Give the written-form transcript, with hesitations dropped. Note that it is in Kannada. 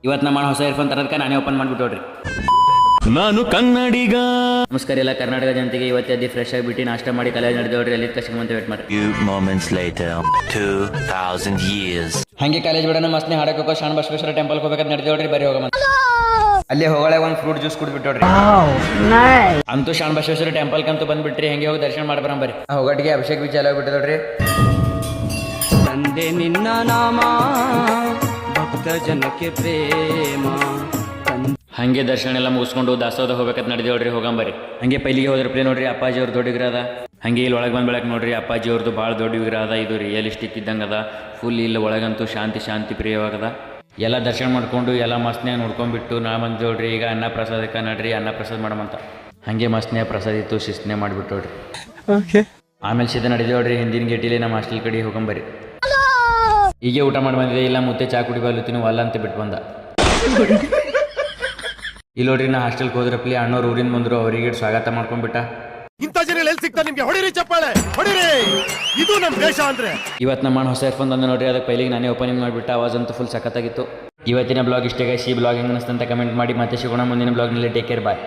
ಇವತ್ತು ನಮ್ಮ ಹೊಸ ಇಯರ್ಫೋನ್ ತರೋದಕ್ಕೆ ನಾನೇ ಓಪನ್ ಮಾಡಿಬಿಟ್ಟು ನೋಡ್ರಿ. ನಾನು ಕನ್ನಡಿಗ. ನಮಸ್ಕಾರ ಎಲ್ಲ ಕರ್ನಾಟಕ ಜನತೆಗೆ. ಇವತ್ತು ಎದ್ದು ಫ್ರೆಶ್ ಆಗಿಬಿಟ್ಟು ನಾಷ್ಟ ಮಾಡಿ ಕಾಲೇಜ್ ನಡೆದವ್ರಿ. ಅಲ್ಲಿ ಕಷ್ಟ ವೇಟ್ ಮಾಡಿ. Few moments later, 2000 years. ಹಂಗೆ ಕಾಲೇಜ್ ಬಿಡೋಣ ಮಸ್ತ್ನೇ ಹಾಡಕ್ಕೆ ಶಾಣ ಬಸವೇಶ್ವರ ಟೆಂಪಲ್ಗೆ ಹೋಗ್ಬೇಕಂತ ನಡೆದೇವ್ರಿ. ಬರೀ ಹೋಗಮ್ಮ ಅಲ್ಲಿ ಹೋಗಳೆ ಒಂದು ಫ್ರೂಟ್ ಜ್ಯೂಸ್ ಕುಡಿದ್ಬಿಟ್ಟೋಡ್ರಿ. ಅಂತೂ ಶಾಣ ಬಸವೇಶ್ವರ ಟೆಂಪಲ್ ಅಂತೂ ಬಂದ್ಬಿಟ್ರಿ. ಹಂಗೆ ಹೋಗಿ ದರ್ಶನ ಮಾಡ್ಬರ ಬರೀ. ಹೋಗಟ್ಟಿಗೆ ಅಭಿಷೇಕ ಬೀಚ್ ಎಲ್ಲ ಹೋಗ್ಬಿಟ್ಟದೋಡ್ರಿ. ತಂದೆ ನಿನ್ನ ನಾಮ ಭಕ್ತ ಜನಕ್ಕೆ ಪ್ರೇಮ. ಹಂಗೆ ದರ್ಶನ ಎಲ್ಲ ಮುಗಿಸ್ಕೊಂಡು ದಾಸೋದ ಹೋಗ್ಬೇಕಂತ ನಡೆದೇವ್ರಿ. ಹೋಗಂಬರಿ. ಹಂಗೆ ಪೈಲಿಗೆ ಹೋದ್ರ ಪ್ಲೇ ನೋಡ್ರಿ ಅಪ್ಪಾಜಿ ಅವ್ರ ದೊಡ್ಡ ವಿಗ್ರಹ ಅದ. ಹಂಗೆ ಇಲ್ಲಿ ಒಳಗೆ ಬಂದ್ ಬೆಳಕ್ ನೋಡ್ರಿ ಅಪ್ಪಾಜಿ ಅವ್ರದ್ದು ಭಾಳ ದೊಡ್ಡ ವಿಗ್ರಹ ಅದ. ಇದು ರಿಯಲಿಸ್ಟಿಕ್ ಇದ್ದಂಗೆ ಅದ. ಫುಲ್ ಇಲ್ಲಿ ಒಳಗಂತೂ ಶಾಂತಿ ಪ್ರಿಯವಾಗದ. ಎಲ್ಲ ದರ್ಶನ ಮಾಡ್ಕೊಂಡು ಎಲ್ಲ ಮಸ್ತ್ನ್ಯಾಗ ನೋಡ್ಕೊಂಡ್ಬಿಟ್ಟು ನಾ ಬಂದು ನೋಡ್ರಿ. ಈಗ ಅನ್ನ ಪ್ರಸಾದಕ್ಕೆ ನಡ್ರಿ ಅನ್ನ ಪ್ರಸಾದ ಮಾಡಮಂತ. ಹಂಗೆ ಮಸ್ತ್ನ್ಯಾಗ ಪ್ರಸಾದ ಇತ್ತು. ಶಿಸ್ನೇ ಮಾಡಿಬಿಟ್ಟು ನೋಡ್ರಿ. ಆಮೇಲೆ ಸೀದಾ ನಡೆದೇವ್ರಿ ಹಿಂದಿನ ಗೇಟಿಲಿ ನಮ್ಮ ಹಾಸ್ಟೆಲ್ ಕಡೆ ಹೋಗಂಬರಿ. ಹೀಗೆ ಊಟ ಮಾಡಿ ಬಂದಿದೆ. ಇಲ್ಲ ಮುತ್ತೆ ಚಾ ಕುಡಿ ಬಲ್ಲುತ್ತೀನಿ ಅಲ್ಲ ಅಂತ ಬಿಟ್ಟು ಬಂದ. ಇಲ್ಲಿ ನೋಡ್ರಿ ನಾ ಹಾಸ್ಟೆಲ್ಗೆ ಹೋದ್ರಪ್ಲಿ ಅಣ್ಣವ್ರು ಊರಿಂದ ಬಂದ್ರು. ಅವರಿಗೆ ಸ್ವಾಗತ ಮಾಡ್ಕೊಂಡ್ಬಿಟ್ಟ. ಇಂಥ ಜನ ಎಲ್ಲಿ ಸಿಗ್ತಾ ನಿಮ್ಗೆ? ಹೊಡಿರಿ ಚಪ್ಪಾಳೆ ಹೊಡಿರಿ. ಇದು ನಮ್ಮ ದೇಶ ಅಂದ್ರೆ. ಇವತ್ತು ನಮ್ಮ ಹೊಸ ಇಯರ್ಫೋನ್ ತಂದು ನೋಡ್ರಿ. ಅದಕ್ಕೆ ಪೈಲಿಗೆ ನಾನೇ ಓಪನಿಂಗ್ ಮಾಡಿಬಿಟ್ಟ. ಆವಾಜ್ ಅಂತೂ ಫುಲ್ ಸಖತ್ತಾಗಿತ್ತು. ಇವತ್ತಿನ ಬ್ಲಾಗ್ ಇಷ್ಟೇ. ಈ ಬ್ಲಾಗ್ ಹೆಂಗೆ ಅನಿಸ್ತಂತ ಕಮೆಂಟ್ ಮಾಡಿ. ಮತ್ತೆ ಸಿಗೋಣ ಮುಂದಿನ ಬ್ಲಾಗ್ನಲ್ಲಿ. ಟೇಕ್ ಕೇರ್, ಬಾಯ್.